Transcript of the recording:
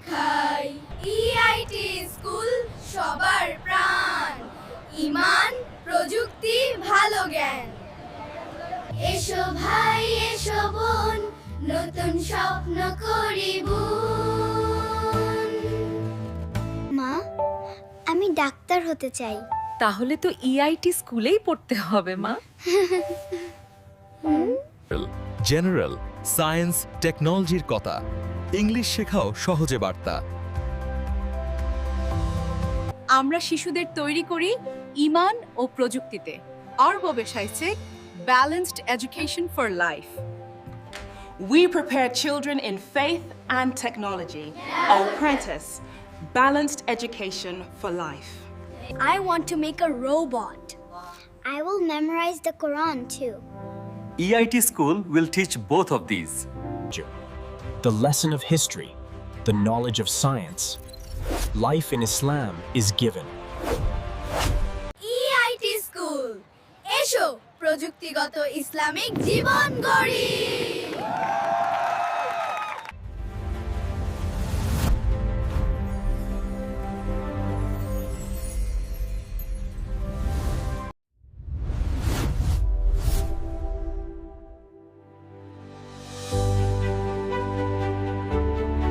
শেখাই। IIT school সবার প্রাণ, ঈমান, প্রযুক্তি, ভালো জ্ঞান। এসো ভাই এসো বোন, নতুন স্বপ্ন করিব। মা, আমি ডাক্তার হতে চাই। তাহলে তো ইআইটি স্কুলেই পড়তে হবে মা। জেনারেল সায়েন্স টেকনোলজির কথা, ইংলিশ শেখাও সহজে বার্তা। আমরা শিশুদের তৈরি করি ঈমান ও প্রযুক্তিতে। Arbobe Shaisek, Balanced Education for Life. We prepare children in faith and technology. Apprentice, Balanced Education for Life. I want to make a robot. I will memorize the Quran too. EIT School will teach both of these. The lesson of history, the knowledge of science. Life in Islam is given. IIT school, এসো প্রযুক্তিগত Islamic জীবন গড়ি।